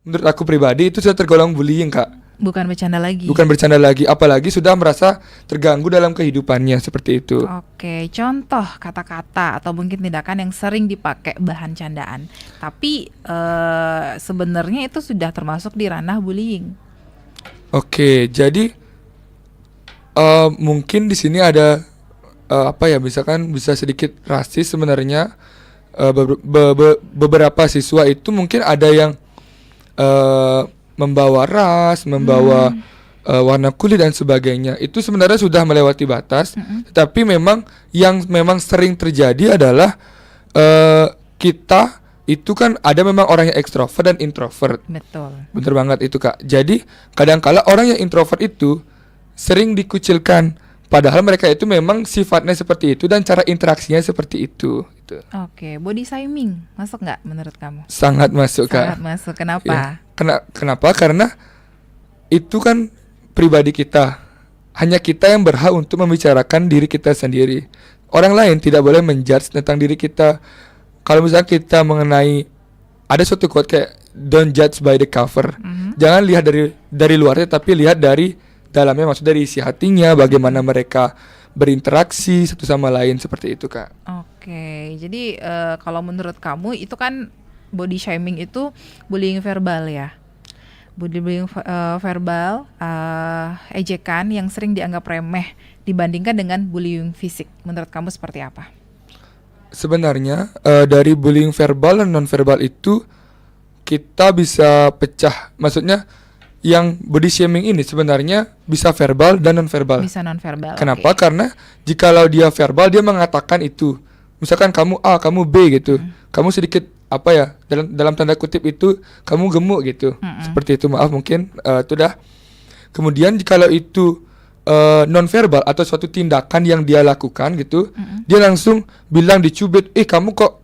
menurut aku pribadi itu sudah tergolong bullying, Kak. Bukan bercanda lagi. Bukan bercanda lagi, apalagi sudah merasa terganggu dalam kehidupannya seperti itu. Oke, contoh kata-kata atau mungkin tindakan yang sering dipakai bahan candaan. Tapi sebenarnya itu sudah termasuk di ranah bullying. Oke, jadi mungkin di sini ada apa ya, misalkan bisa sedikit rasis sebenarnya. Beberapa siswa itu mungkin ada yang membawa ras, membawa warna kulit dan sebagainya. Itu sebenarnya sudah melewati batas. Tetapi memang yang memang sering terjadi adalah kita itu kan ada memang orang yang ekstrovert dan introvert. Betul. Bener banget itu, Kak. Jadi kadang-kala orang yang introvert itu sering dikucilkan, padahal mereka itu memang sifatnya seperti itu dan cara interaksinya seperti itu gitu. Oke, body shaming masuk nggak menurut kamu? Sangat masuk, Kak. Sangat masuk. Kenapa? Ya. Kenapa? Karena itu kan pribadi kita. Hanya kita yang berhak untuk membicarakan diri kita sendiri. Orang lain tidak boleh menjudge tentang diri kita. Kalau misalnya kita mengenai, ada suatu quote kayak don't judge by the cover. Jangan lihat dari luarnya, tapi lihat dari dalamnya, maksud dari isi hatinya, bagaimana mereka berinteraksi satu sama lain, seperti itu, Kak. Oke, jadi kalau menurut kamu itu kan body shaming itu bullying verbal ya. Bullying verbal, ejekan yang sering dianggap remeh dibandingkan dengan bullying fisik. Menurut kamu seperti apa? Sebenarnya dari bullying verbal dan non verbal itu kita bisa pecah. Maksudnya yang body shaming ini sebenarnya bisa verbal dan non verbal. Bisa non verbal. Kenapa? Okay. Karena jikalau dia verbal, dia mengatakan itu. Misalkan kamu A, kamu B gitu. Kamu sedikit apa ya, dalam tanda kutip itu kamu gemuk gitu. Seperti itu, maaf mungkin itu dah. Kemudian jikalau itu non verbal atau suatu tindakan yang dia lakukan gitu, dia langsung bilang, dicubit, kamu kok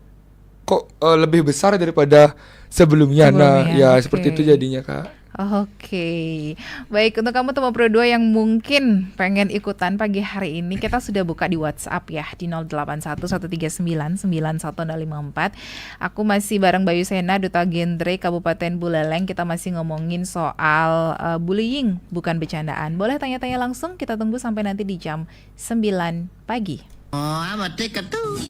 lebih besar daripada sebelumnya. Nah, ya okay. seperti itu jadinya, Kak. Oke, baik, untuk kamu teman Pro 2 yang mungkin pengen ikutan pagi hari ini, kita sudah buka di WhatsApp ya, di 0811399154. Aku masih bareng Bayu Sena, Duta Genre Kabupaten Buleleng. Kita masih ngomongin soal bullying, bukan bercandaan. Boleh tanya-tanya langsung, kita tunggu sampai nanti di jam 9 pagi. Oh, I'm a ticket too.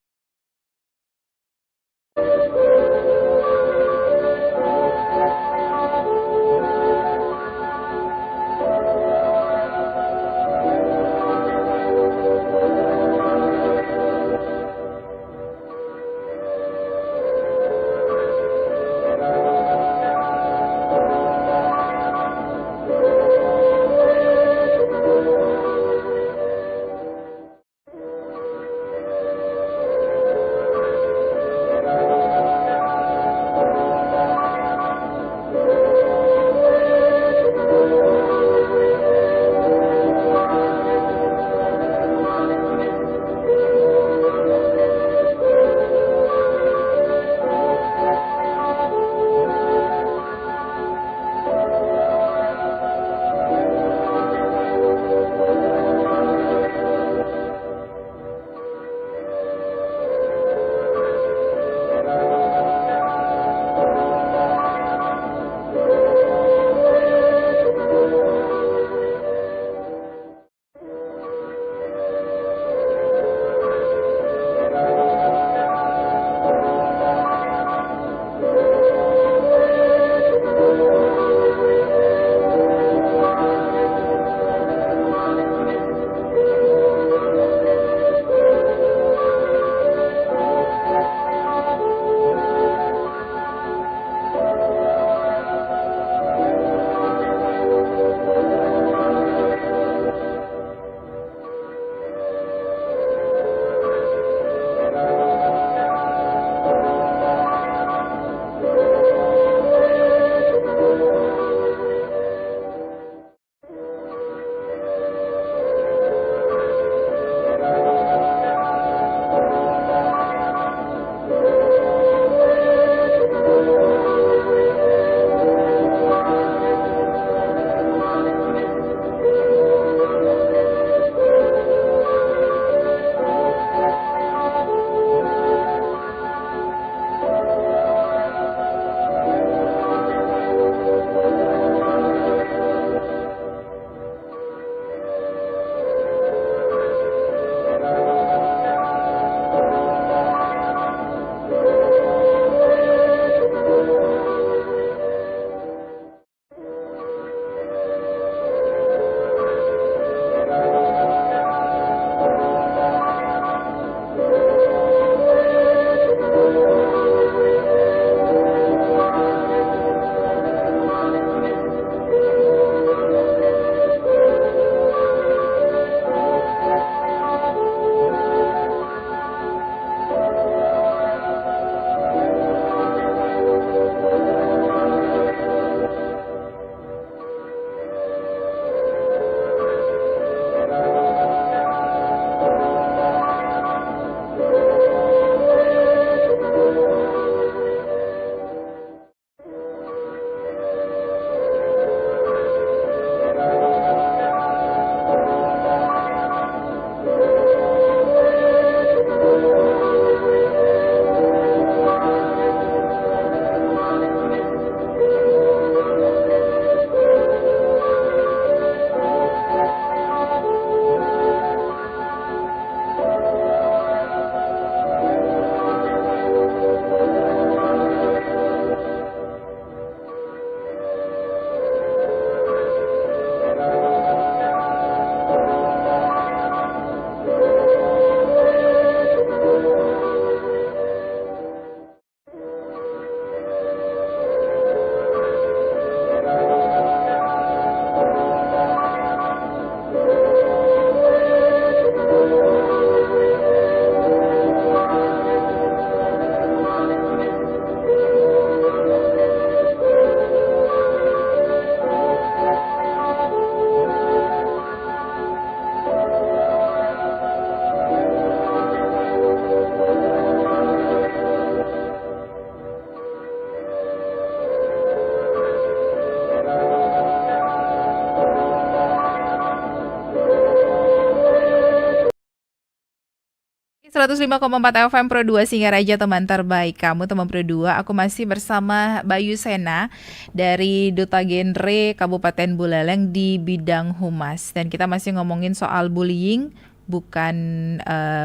105,4 FM Pro 2 Singaraja, teman terbaik kamu, teman Pro 2. Aku masih bersama Bayu Sena dari Duta Genre Kabupaten Buleleng di bidang humas. Dan kita masih ngomongin soal bullying, bukan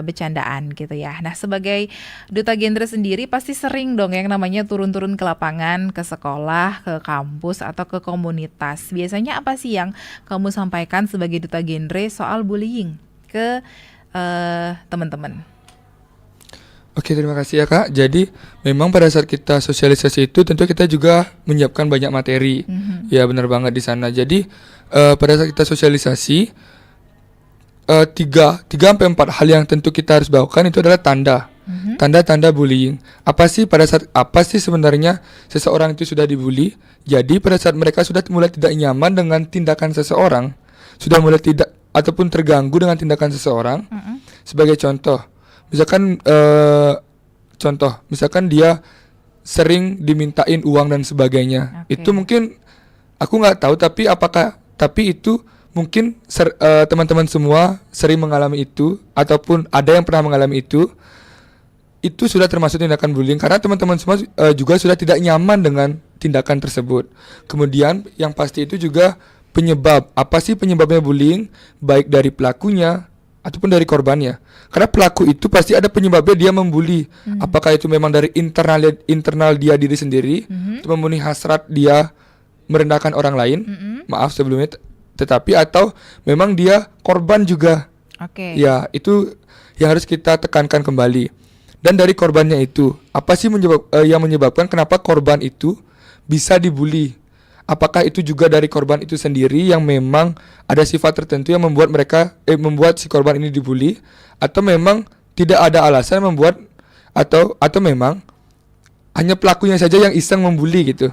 bercandaan gitu ya. Nah, sebagai Duta Genre sendiri pasti sering dong yang namanya turun-turun ke lapangan, ke sekolah, ke kampus, atau ke komunitas. Biasanya apa sih yang kamu sampaikan sebagai Duta Genre soal bullying ke teman-teman? Oke, terima kasih ya Kak. Jadi memang pada saat kita sosialisasi itu tentu kita juga menyiapkan banyak materi. Ya benar banget di sana. Jadi pada saat kita sosialisasi 3-4 hal yang tentu kita harus bawakan itu adalah tanda-tanda bullying. Apa sih sebenarnya seseorang itu sudah dibully? Jadi pada saat mereka sudah mulai tidak nyaman dengan tindakan seseorang, sudah mulai tidak ataupun terganggu dengan tindakan seseorang. Sebagai misalkan dia sering dimintain uang dan sebagainya. Itu mungkin aku nggak tahu, tapi itu mungkin teman-teman semua sering mengalami itu ataupun ada yang pernah mengalami itu. Itu sudah termasuk tindakan bullying karena teman-teman semua juga sudah tidak nyaman dengan tindakan tersebut. Kemudian yang pasti itu juga penyebab. Apa sih penyebabnya bullying? Baik dari pelakunya ataupun dari korbannya. Karena pelaku itu pasti ada penyebabnya dia membuli. Apakah itu memang dari internal dia diri sendiri, itu memenuhi hasrat dia merendahkan orang lain. Maaf sebelumnya, tetapi atau memang dia korban juga. Ya, itu yang harus kita tekankan kembali. Dan dari korbannya itu, apa sih yang menyebabkan kenapa korban itu bisa dibully? Apakah itu juga dari korban itu sendiri yang memang ada sifat tertentu yang membuat si korban ini dibully, atau memang tidak ada alasan membuat atau memang hanya pelakunya saja yang iseng membuli gitu.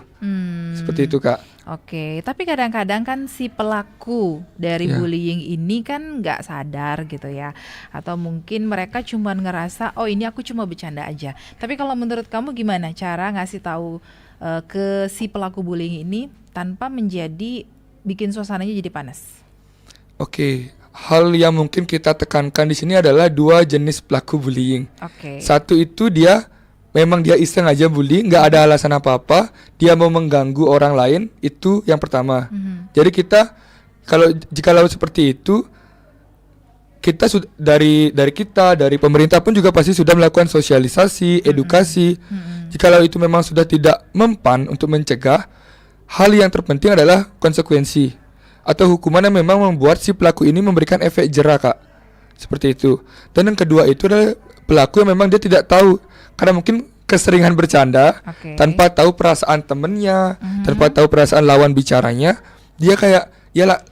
Seperti itu Kak. Oke, tapi kadang-kadang kan si pelaku dari bullying ini kan nggak sadar gitu ya, atau mungkin mereka cuma ngerasa oh ini aku cuma bercanda aja. Tapi kalau menurut kamu gimana cara ngasih tahu ke si pelaku bullying ini tanpa bikin suasananya jadi panas? Oke, hal yang mungkin kita tekankan di sini adalah 2 jenis pelaku bullying. Satu itu memang dia iseng aja bully, nggak ada alasan apa-apa, dia mau mengganggu orang lain, itu yang pertama. Jadi jikalau seperti itu, kita dari pemerintah pun juga pasti sudah melakukan sosialisasi, edukasi. Jikalau itu memang sudah tidak mempan untuk mencegah, hal yang terpenting adalah konsekuensi atau hukuman yang memang membuat si pelaku ini memberikan efek jera Kak. Seperti itu. Dan yang kedua itu adalah pelaku yang memang dia tidak tahu, karena mungkin keseringan bercanda tanpa tahu perasaan temennya, tanpa tahu perasaan lawan bicaranya, dia kayak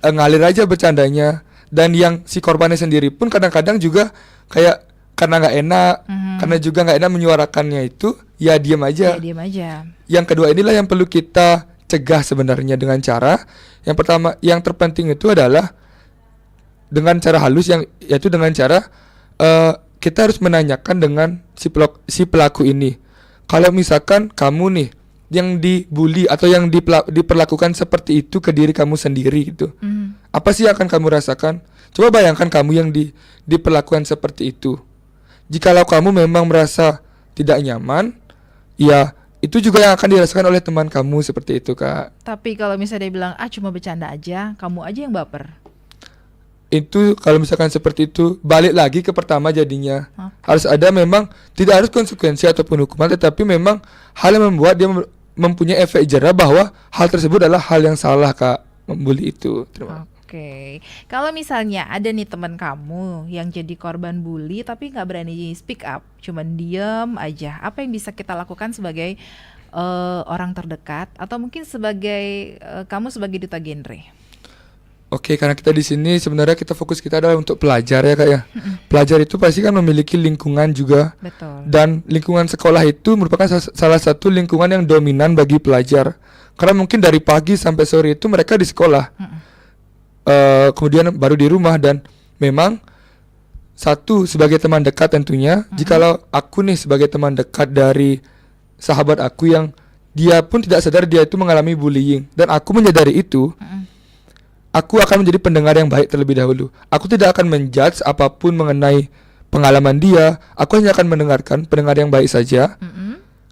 ngalir aja bercandanya. Dan yang si korbannya sendiri pun kadang-kadang juga kayak karena nggak enak, karena juga nggak enak menyuarakannya itu, ya diam aja. Yang kedua inilah yang perlu kita cegah sebenarnya dengan cara yang pertama, yang terpenting itu adalah dengan cara halus, yaitu dengan cara kita harus menanyakan dengan si pelaku ini. Kalau misalkan kamu nih yang dibully atau yang diperlakukan seperti itu ke diri kamu sendiri gitu, apa sih yang akan kamu rasakan? Coba bayangkan kamu yang diperlakukan seperti itu. Jikalau kamu memang merasa tidak nyaman, ya itu juga yang akan dirasakan oleh teman kamu seperti itu Kak. Tapi kalau misalnya dia bilang cuma bercanda aja, kamu aja yang baper. Itu kalau misalkan seperti itu balik lagi ke pertama jadinya. Harus ada memang tidak harus konsekuensi ataupun hukuman, tetapi memang hal yang membuat dia mempunyai efek jera bahwa hal tersebut adalah hal yang salah Kak, membuli itu. Oke. Kalau misalnya ada nih teman kamu yang jadi korban bully tapi nggak berani speak up, cuman diam aja, apa yang bisa kita lakukan sebagai orang terdekat atau mungkin sebagai kamu sebagai duta genre? Oke, karena kita di sini sebenarnya fokus kita adalah untuk pelajar ya Kak ya. Pelajar itu pasti kan memiliki lingkungan juga. Betul. Dan lingkungan sekolah itu merupakan salah satu lingkungan yang dominan bagi pelajar. Karena mungkin dari pagi sampai sore itu mereka di sekolah. Kemudian baru di rumah, dan memang satu sebagai teman dekat tentunya. Jikalau aku nih sebagai teman dekat dari sahabat aku yang dia pun tidak sadar dia itu mengalami bullying, dan aku menyadari itu, aku akan menjadi pendengar yang baik terlebih dahulu. Aku tidak akan menjudge apapun mengenai pengalaman dia, aku hanya akan mendengarkan pendengar yang baik saja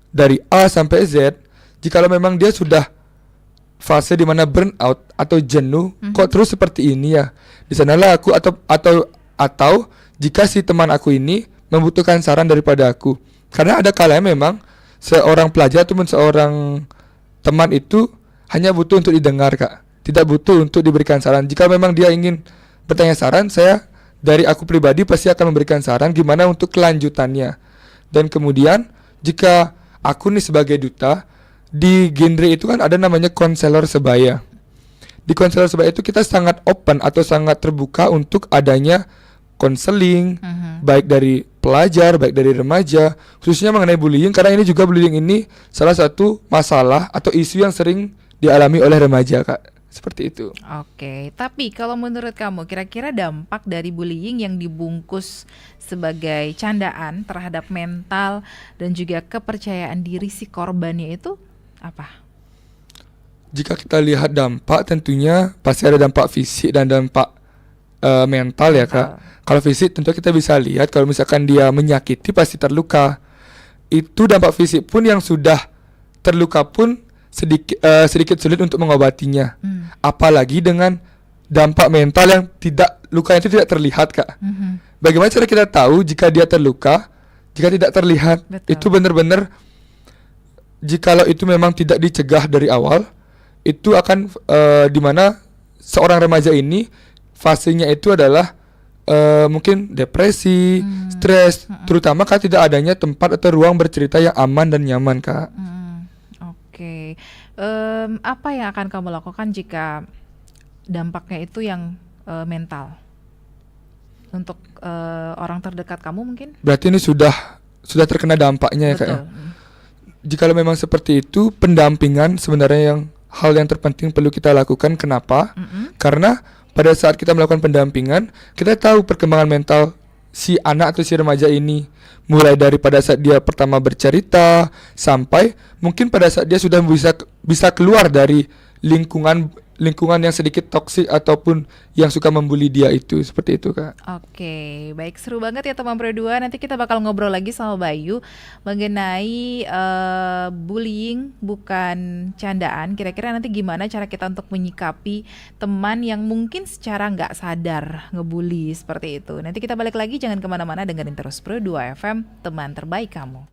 dari A sampai Z. Jikalau memang dia sudah fase di mana burnout atau jenuh, kok terus seperti ini ya, di sanalah aku atau jika si teman aku ini membutuhkan saran daripada aku, karena ada kalanya memang seorang pelajar ataupun seorang teman itu hanya butuh untuk didengar Kak, tidak butuh untuk diberikan saran. Jika memang dia ingin bertanya saran, saya dari aku pribadi pasti akan memberikan saran gimana untuk kelanjutannya. Dan kemudian jika aku nih sebagai duta, di genre itu kan ada namanya konselor sebaya. Di konselor sebaya itu kita sangat open atau sangat terbuka untuk adanya konseling, baik dari pelajar, baik dari remaja, khususnya mengenai bullying, karena ini juga bullying ini salah satu masalah atau isu yang sering dialami oleh remaja Kak, seperti itu. Oke, tapi kalau menurut kamu kira-kira dampak dari bullying yang dibungkus sebagai candaan terhadap mental dan juga kepercayaan diri si korbannya itu apa? Jika kita lihat dampak, tentunya pasti ada dampak fisik dan dampak mental ya Kak. Kalau fisik tentu kita bisa lihat kalau misalkan dia menyakiti pasti terluka. Itu dampak fisik pun yang sudah terluka pun sedikit sulit untuk mengobatinya. Apalagi dengan dampak mental yang lukanya itu tidak terlihat Kak. Bagaimana cara kita tahu jika dia terluka, jika tidak terlihat? Betul. Itu benar-benar jikalau itu memang tidak dicegah dari awal, itu akan dimana seorang remaja ini fasenya itu adalah mungkin depresi, stres, terutama kalau tidak adanya tempat atau ruang bercerita yang aman dan nyaman Kak. Oke. Apa yang akan kamu lakukan jika dampaknya itu yang mental untuk orang terdekat kamu mungkin? Berarti ini sudah terkena dampaknya ya Kak ya. Jikalau memang seperti itu, pendampingan sebenarnya hal yang terpenting perlu kita lakukan. Kenapa? Karena pada saat kita melakukan pendampingan, kita tahu perkembangan mental si anak atau si remaja ini, mulai dari pada saat dia pertama bercerita sampai mungkin pada saat dia sudah bisa keluar dari lingkungan yang sedikit toksik ataupun yang suka membuli dia, itu seperti itu Kak. Oke, baik, seru banget ya teman Pro 2. Nanti kita bakal ngobrol lagi sama Bayu mengenai bullying bukan candaan. Kira-kira nanti gimana cara kita untuk menyikapi teman yang mungkin secara nggak sadar ngebully seperti itu. Nanti kita balik lagi, jangan kemana-mana, dengerin terus Pro 2 FM, teman terbaik kamu.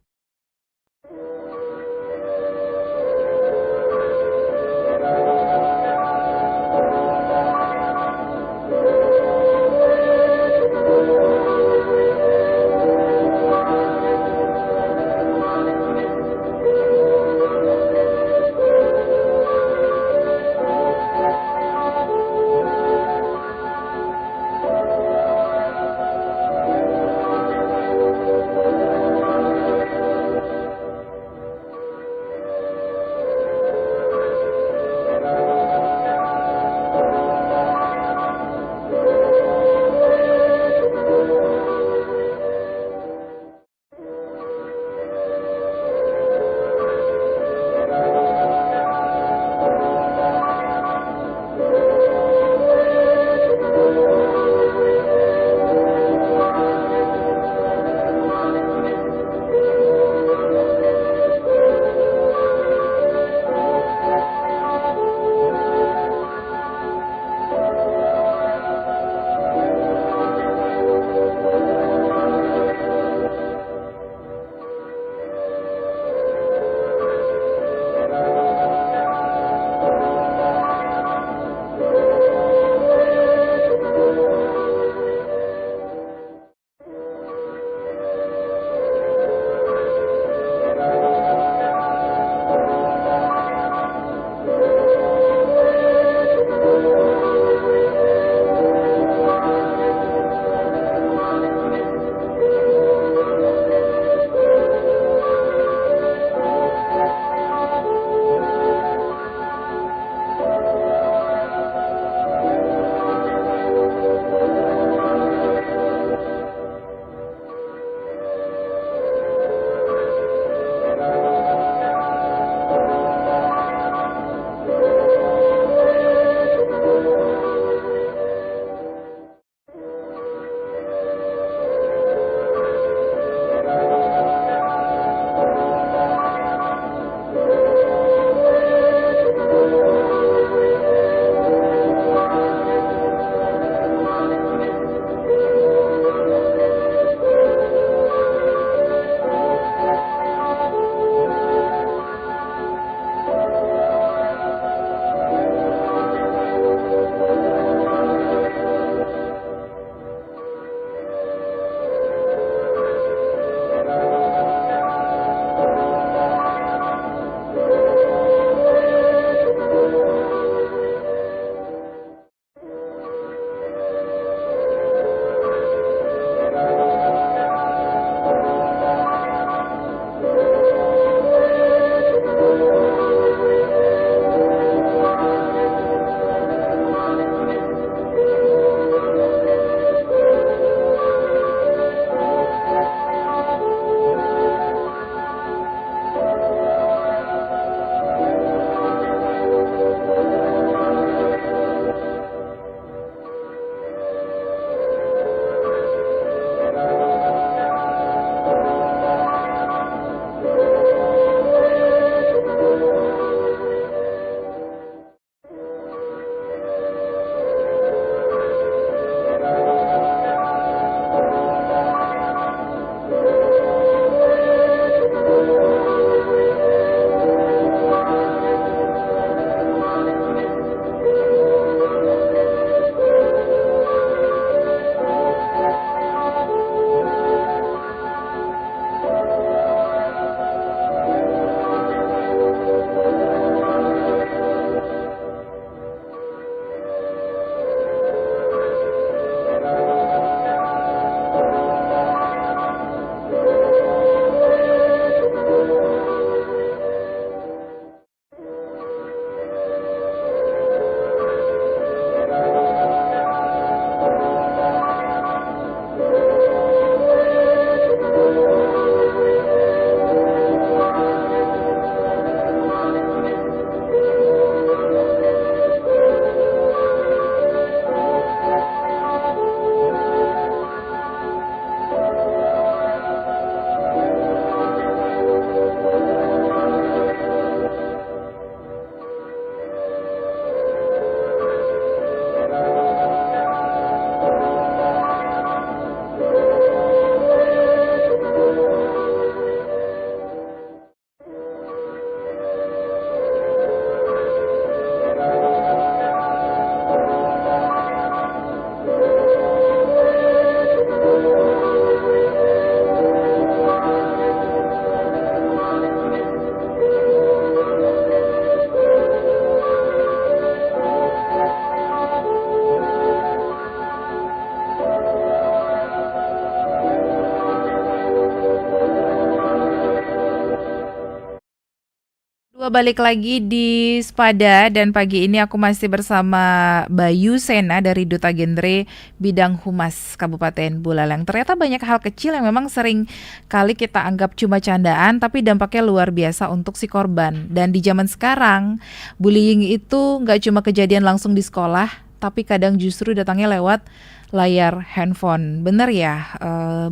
Balik lagi di Spada dan pagi ini aku masih bersama Bayu Sena dari Duta Genre Bidang Humas Kabupaten Buleleng. Ternyata banyak hal kecil yang memang sering kali kita anggap cuma candaan tapi dampaknya luar biasa untuk si korban. Dan di zaman sekarang bullying itu nggak cuma kejadian langsung di sekolah tapi kadang justru datangnya lewat layar handphone. Bener ya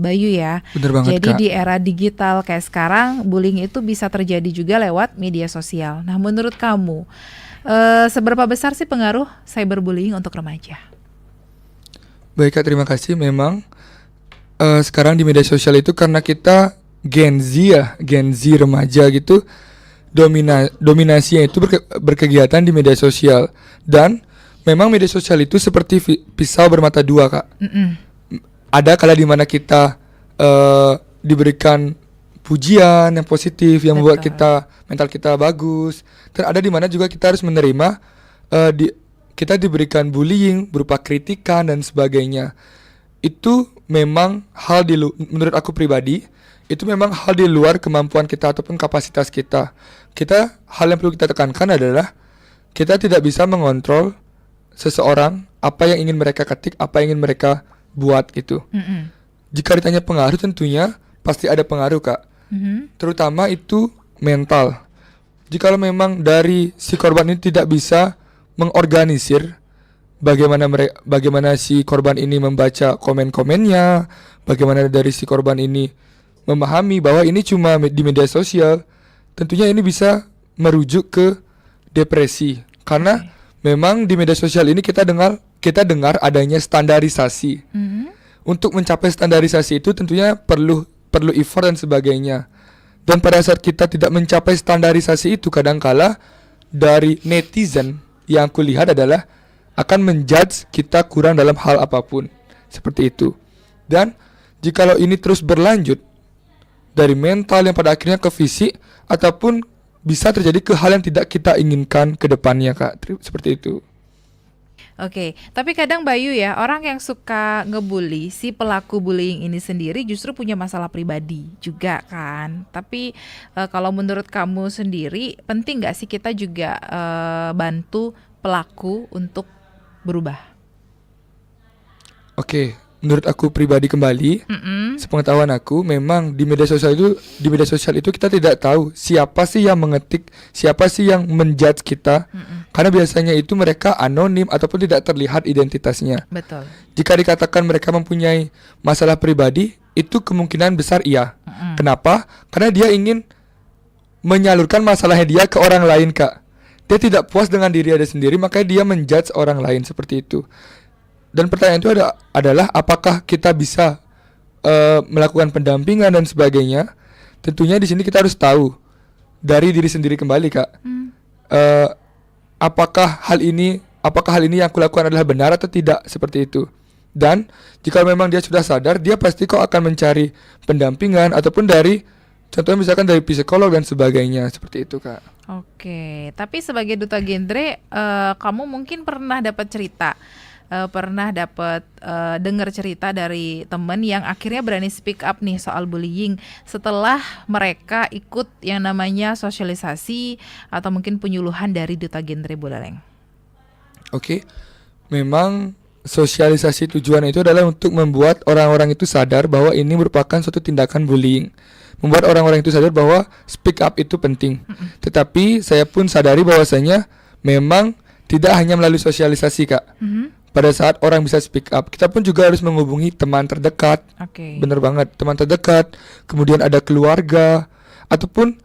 Bayu ya. Bener banget, Jadi Kak. di era digital kayak sekarang bullying itu bisa terjadi juga lewat media sosial. Nah menurut kamu seberapa besar sih pengaruh cyberbullying untuk remaja? Baik Kak, terima kasih. Memang sekarang di media sosial itu karena kita Gen Z ya, Gen Z remaja gitu, dominasinya itu berkegiatan di media sosial. Dan memang media sosial itu seperti pisau bermata dua, Kak. Ada kala di mana kita diberikan pujian yang positif yang membuat kita mental kita bagus, dan ada di mana juga kita harus menerima kita diberikan bullying berupa kritikan dan sebagainya. Itu memang menurut aku pribadi itu memang hal di luar kemampuan kita ataupun kapasitas kita. Hal yang perlu kita tekankan adalah kita tidak bisa mengontrol seseorang, apa yang ingin mereka ketik, apa yang ingin mereka buat gitu. Jika ditanya pengaruh, tentunya pasti ada pengaruh, Kak. Terutama itu mental. Jikalau memang dari si korban ini tidak bisa mengorganisir bagaimana si korban ini membaca komen-komennya, bagaimana dari si korban ini memahami bahwa ini cuma di media sosial, tentunya ini bisa merujuk ke depresi. Karena memang di media sosial ini kita dengar adanya standarisasi. Untuk mencapai standarisasi itu tentunya perlu effort dan sebagainya. Dan pada saat kita tidak mencapai standarisasi itu, kadangkala dari netizen yang aku lihat adalah akan menjudge kita kurang dalam hal apapun. Seperti itu. Dan jikalau ini terus berlanjut dari mental yang pada akhirnya ke fisik, ataupun bisa terjadi ke hal yang tidak kita inginkan ke depannya, Kak. Seperti itu. Oke, tapi kadang Bayu ya, orang yang suka ngebully, si pelaku bullying ini sendiri justru punya masalah pribadi juga kan. Tapi kalau menurut kamu sendiri, penting gak sih kita juga bantu pelaku untuk berubah? Oke, menurut aku pribadi kembali, sepengetahuan aku, memang di media sosial itu kita tidak tahu siapa sih yang mengetik, siapa sih yang menjudge kita. Karena biasanya itu mereka anonim ataupun tidak terlihat identitasnya. Betul. Jika dikatakan mereka mempunyai masalah pribadi, itu kemungkinan besar iya. Kenapa? Karena dia ingin menyalurkan masalahnya dia ke orang lain, Kak. Dia tidak puas dengan diri dia sendiri, makanya dia menjudge orang lain seperti itu. Dan pertanyaan itu adalah apakah kita bisa melakukan pendampingan dan sebagainya. Tentunya di sini kita harus tahu dari diri sendiri kembali, Kak. Apakah hal ini yang aku lakukan adalah benar atau tidak, seperti itu. Dan jika memang dia sudah sadar, dia pasti kok akan mencari pendampingan ataupun contohnya misalkan dari psikolog dan sebagainya, seperti itu, Kak. Oke, tapi sebagai duta genre, kamu mungkin pernah dapat cerita, dengar cerita dari temen yang akhirnya berani speak up nih soal bullying setelah mereka ikut yang namanya sosialisasi atau mungkin penyuluhan dari Duta Genre Buleleng. Oke, memang sosialisasi tujuan itu adalah untuk membuat orang-orang itu sadar bahwa ini merupakan suatu tindakan bullying. Membuat orang-orang itu sadar bahwa speak up itu penting. Tetapi saya pun sadari bahwasanya memang tidak hanya melalui sosialisasi, Kak. Pada saat orang bisa speak up, kita pun juga harus menghubungi teman terdekat. Bener banget, teman terdekat. Kemudian ada keluarga, ataupun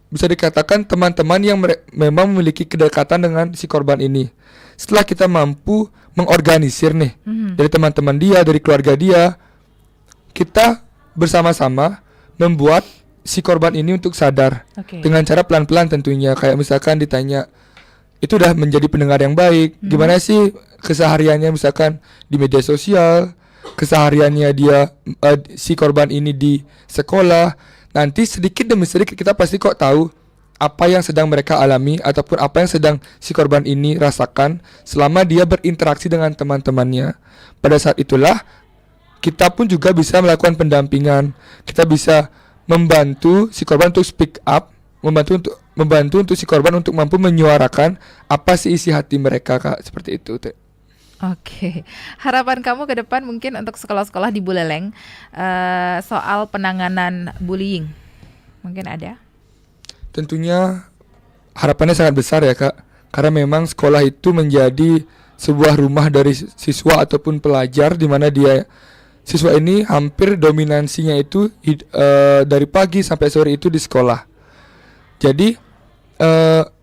bisa dikatakan teman-teman yang memang memiliki kedekatan dengan si korban ini. Setelah kita mampu mengorganisir nih dari teman-teman dia, dari keluarga dia, kita bersama-sama membuat si korban ini untuk sadar dengan cara pelan-pelan tentunya. Kayak misalkan ditanya, itu udah menjadi pendengar yang baik. Gimana sih kesehariannya misalkan di media sosial, kesehariannya dia si korban ini di sekolah. Nanti sedikit demi sedikit kita pasti kok tahu apa yang sedang mereka alami ataupun apa yang sedang si korban ini rasakan selama dia berinteraksi dengan teman-temannya. Pada saat itulah kita pun juga bisa melakukan pendampingan. Kita bisa membantu si korban untuk speak up, membantu untuk si korban untuk mampu menyuarakan apa sih isi hati mereka, Kak, seperti itu, Teh. Oke, harapan kamu ke depan mungkin untuk sekolah-sekolah di Buleleng soal penanganan bullying, mungkin ada? Tentunya harapannya sangat besar ya, Kak, karena memang sekolah itu menjadi sebuah rumah dari siswa ataupun pelajar, di mana siswa ini hampir dominansinya itu dari pagi sampai sore itu di sekolah. Jadi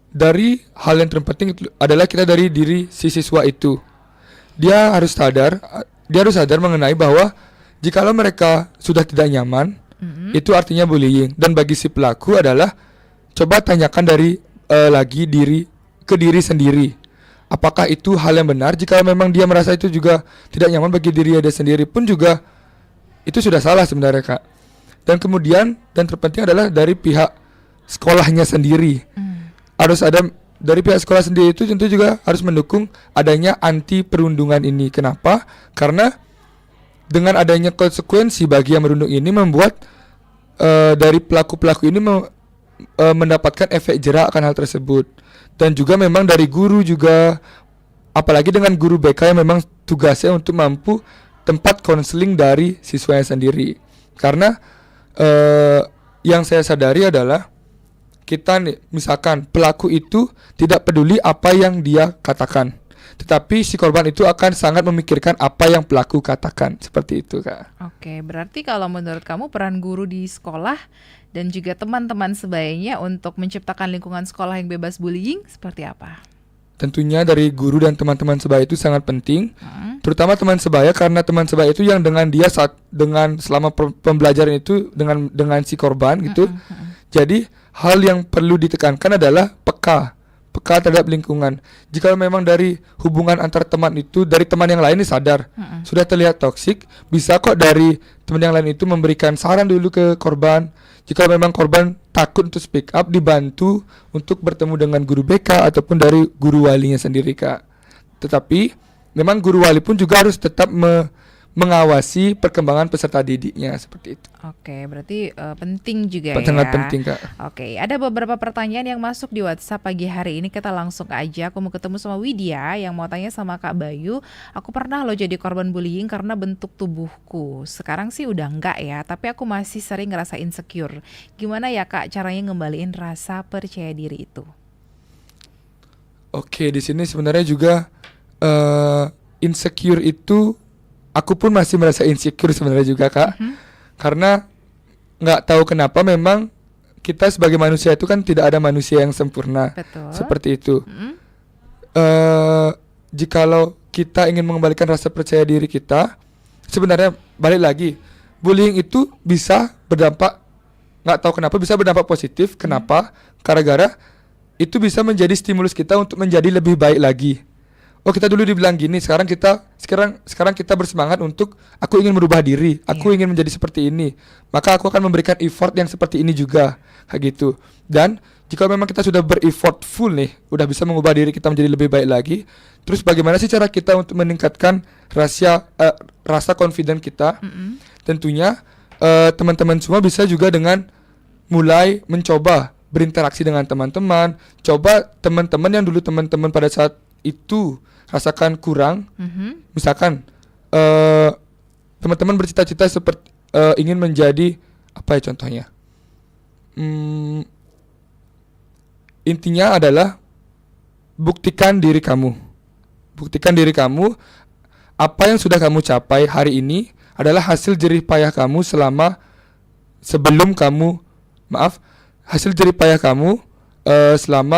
dari hal yang terpenting itu adalah kita dari diri si siswa itu. Dia harus sadar mengenai bahwa jikalau mereka sudah tidak nyaman, itu artinya bullying. Dan bagi si pelaku adalah coba tanyakan dari lagi ke diri sendiri. Apakah itu hal yang benar? Jika memang dia merasa itu juga tidak nyaman bagi diri dia sendiri pun juga itu sudah salah sebenarnya, Kak. Dan kemudian dan terpenting adalah dari pihak sekolahnya sendiri. Harus ada dari pihak sekolah sendiri itu tentu juga harus mendukung adanya anti perundungan ini. Kenapa? Karena dengan adanya konsekuensi bagi yang merundung ini membuat dari pelaku-pelaku ini mendapatkan efek jerak akan hal tersebut. Dan juga memang dari guru juga, apalagi dengan guru BK yang memang tugasnya untuk mampu tempat konseling dari siswanya sendiri. Karena yang saya sadari adalah kita nih, misalkan pelaku itu tidak peduli apa yang dia katakan, tetapi si korban itu akan sangat memikirkan apa yang pelaku katakan. Seperti itu, Kak. Oke, berarti kalau menurut kamu peran guru di sekolah dan juga teman-teman sebayanya untuk menciptakan lingkungan sekolah yang bebas bullying seperti apa? Tentunya dari guru dan teman-teman sebaya itu sangat penting, terutama teman sebaya, karena teman sebaya itu yang dengan dia selama pembelajaran itu dengan si korban gitu. Jadi hal yang perlu ditekankan adalah peka terhadap lingkungan. Jika memang dari hubungan antar teman itu, dari teman yang lain ini sadar sudah terlihat toksik, bisa kok dari teman yang lain itu memberikan saran dulu ke korban. Jika memang korban takut untuk speak up, dibantu untuk bertemu dengan guru BK ataupun dari guru walinya sendiri, Kak. Tetapi memang guru wali pun juga harus tetap mengawasi perkembangan peserta didiknya, seperti itu. Oke, berarti penting juga ya. Sangat penting, Kak. Oke, ada beberapa pertanyaan yang masuk di WhatsApp pagi hari ini. Kita langsung aja. Aku mau ketemu sama Widya yang mau tanya sama Kak Bayu. Aku pernah loh jadi korban bullying karena bentuk tubuhku. Sekarang sih udah enggak ya, tapi aku masih sering ngerasa insecure. Gimana ya, Kak, caranya ngembaliin rasa percaya diri itu? Oke, di sini sebenarnya juga insecure itu aku pun masih merasa insecure sebenarnya juga, Kak. Karena nggak tahu kenapa memang kita sebagai manusia itu kan tidak ada manusia yang sempurna. Betul. Seperti itu. Jikalau kita ingin mengembalikan rasa percaya diri kita, sebenarnya balik lagi, bullying itu bisa berdampak, nggak tahu kenapa bisa berdampak positif. Kenapa? Gara-gara itu bisa menjadi stimulus kita untuk menjadi lebih baik lagi. Oh, kita dulu dibilang gini, sekarang kita bersemangat untuk aku ingin merubah diri, aku ingin menjadi seperti ini. Maka aku akan memberikan effort yang seperti ini juga, kayak gitu. Dan jika memang kita sudah bereffort full nih, udah bisa mengubah diri kita menjadi lebih baik lagi, terus bagaimana sih cara kita untuk meningkatkan rasa confident kita? Tentunya teman-teman semua bisa juga dengan mulai mencoba berinteraksi dengan teman-teman. Coba teman-teman yang dulu teman-teman pada saat itu rasakan kurang, misalkan teman-teman bercita-cita seperti ingin menjadi apa ya contohnya, intinya adalah buktikan diri kamu apa yang sudah kamu capai hari ini adalah hasil jerih payah kamu selama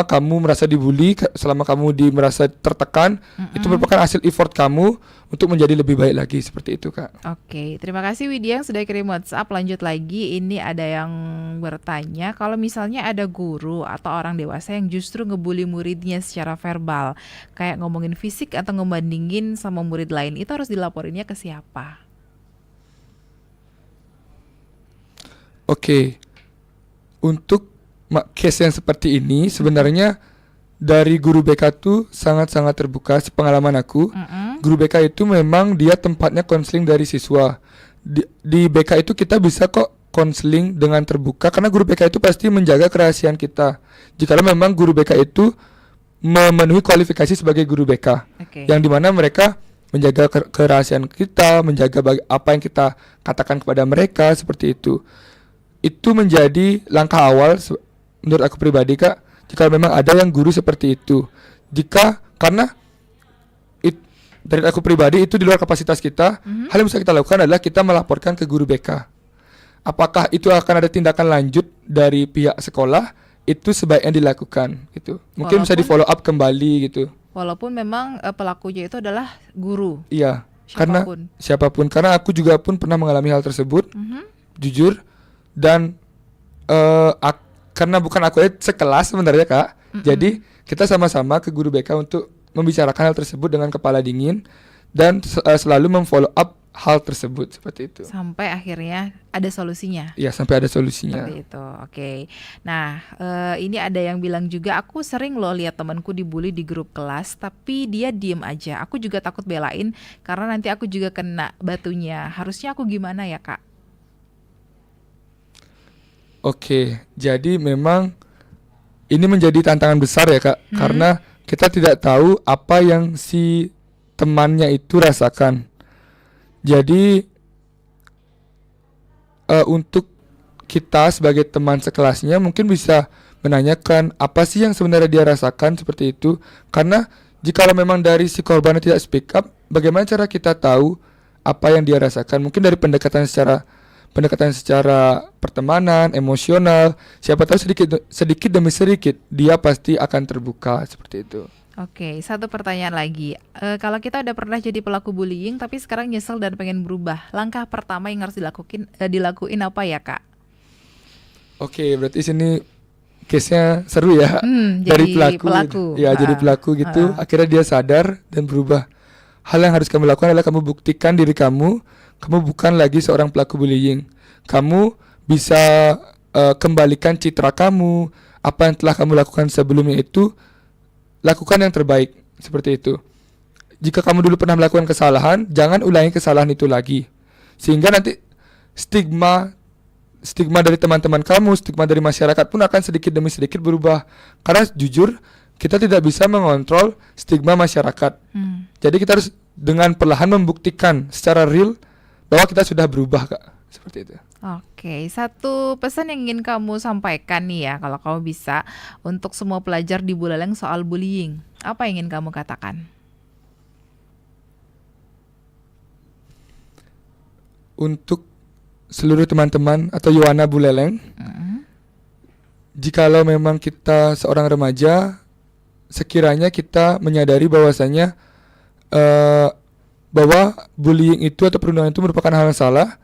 kamu merasa dibully, selama kamu merasa tertekan, itu merupakan hasil effort kamu untuk menjadi lebih baik lagi, seperti itu, Kak. Oke, terima kasih Widya yang sudah kirim WhatsApp. Lanjut lagi, ini ada yang bertanya, kalau misalnya ada guru atau orang dewasa yang justru ngebully muridnya secara verbal, kayak ngomongin fisik atau ngebandingin sama murid lain, itu harus dilaporinnya ke siapa? Oke, untuk case yang seperti ini sebenarnya dari guru BK tuh sangat-sangat terbuka. Sepengalaman aku, guru BK itu memang dia tempatnya konseling dari siswa. Di BK itu kita bisa kok konseling dengan terbuka, karena guru BK itu pasti menjaga kerahasiaan kita. Jika memang guru BK itu memenuhi kualifikasi sebagai guru BK, yang dimana mereka menjaga kerahasiaan kita, menjaga apa yang kita katakan kepada mereka, seperti itu. Itu menjadi langkah awal menurut aku pribadi, Kak, jika memang ada yang guru seperti itu. Karena dari aku pribadi itu di luar kapasitas kita, hal yang bisa kita lakukan adalah kita melaporkan ke guru BK. Apakah itu akan ada tindakan lanjut dari pihak sekolah, itu sebaiknya dilakukan gitu. Mungkin bisa di follow up kembali gitu. Walaupun memang pelakunya itu adalah guru. Iya, Siapapun. siapapun. Karena aku juga pun pernah mengalami hal tersebut, jujur. Dan karena bukan aku sekelas sebenarnya, Kak. Jadi kita sama-sama ke guru BK untuk membicarakan hal tersebut dengan kepala dingin dan selalu memfollow up hal tersebut, seperti itu. Sampai akhirnya ada solusinya. Iya, sampai ada solusinya. Seperti itu. Oke. Nah, ini ada yang bilang juga, aku sering loh lihat temanku dibully di grup kelas, tapi dia diem aja. Aku juga takut belain karena nanti aku juga kena batunya. Harusnya aku gimana ya, Kak? Oke, jadi memang ini menjadi tantangan besar ya, Kak, karena kita tidak tahu apa yang si temannya itu rasakan. Jadi untuk kita sebagai teman sekelasnya mungkin bisa menanyakan apa sih yang sebenarnya dia rasakan, seperti itu. Karena jika memang dari si korban tidak speak up, bagaimana cara kita tahu apa yang dia rasakan? Mungkin dari pendekatan secara pertemanan, emosional. Siapa tahu sedikit demi sedikit dia pasti akan terbuka, seperti itu. Oke, satu pertanyaan lagi. Kalau kita udah pernah jadi pelaku bullying tapi sekarang nyesel dan pengen berubah, langkah pertama yang harus dilakuin apa ya, Kak? Oke, berarti sini case-nya seru ya. Dari pelaku. Ya, jadi pelaku gitu. Akhirnya dia sadar dan berubah. Hal yang harus kamu lakukan adalah kamu buktikan diri kamu bukan lagi seorang pelaku bullying. Kamu bisa kembalikan citra kamu, apa yang telah kamu lakukan sebelumnya itu, lakukan yang terbaik, seperti itu. Jika kamu dulu pernah melakukan kesalahan, jangan ulangi kesalahan itu lagi. Sehingga nanti stigma dari teman-teman kamu, stigma dari masyarakat pun akan sedikit demi sedikit berubah. Karena jujur, kita tidak bisa mengontrol stigma masyarakat. Jadi kita harus dengan perlahan membuktikan secara real bahwa kita sudah berubah, Kak. Seperti itu. Oke, satu pesan yang ingin kamu sampaikan nih ya, kalau kamu bisa, untuk semua pelajar di Buleleng soal bullying. Apa yang ingin kamu katakan? Untuk seluruh teman-teman atau Yuwana Buleleng, jikalau memang kita seorang remaja, sekiranya kita menyadari bahwasanya bahwa bullying itu atau perundungan itu merupakan hal yang salah,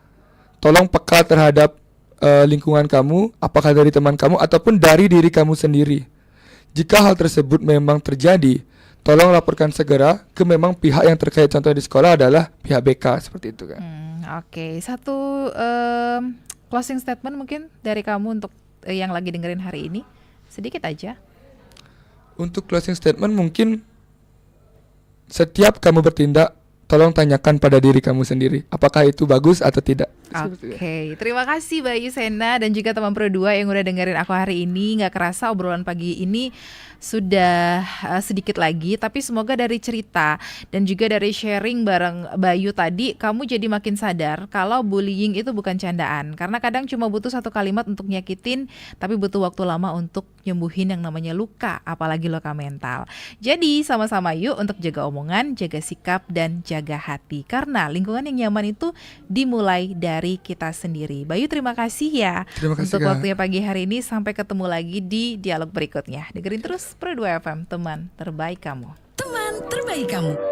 tolong peka terhadap lingkungan kamu, apakah dari teman kamu ataupun dari diri kamu sendiri. Jika hal tersebut memang terjadi, tolong laporkan segera ke memang pihak yang terkait, contohnya di sekolah adalah pihak BK, seperti itu, kan. Oke, satu closing statement mungkin dari kamu untuk yang lagi dengerin hari ini, sedikit aja. Untuk closing statement mungkin setiap kamu bertindak, tolong tanyakan pada diri kamu sendiri, apakah itu bagus atau tidak. Oke, terima kasih Bayu Sena dan juga teman Pro 2 yang udah dengerin aku hari ini. Gak kerasa obrolan pagi ini sudah sedikit lagi, tapi semoga dari cerita dan juga dari sharing bareng Bayu tadi, kamu jadi makin sadar kalau bullying itu bukan candaan. Karena kadang cuma butuh satu kalimat untuk nyakitin, tapi butuh waktu lama untuk nyembuhin yang namanya luka, apalagi luka mental. Jadi sama-sama yuk untuk jaga omongan, jaga sikap, dan jaga hati. Karena lingkungan yang nyaman itu dimulai dari kita sendiri. Bayu, terima kasih ya untuk waktunya pagi hari ini. Sampai ketemu lagi di dialog berikutnya. Dengerin terus Pro 2 FM, teman terbaik kamu. Teman terbaik kamu.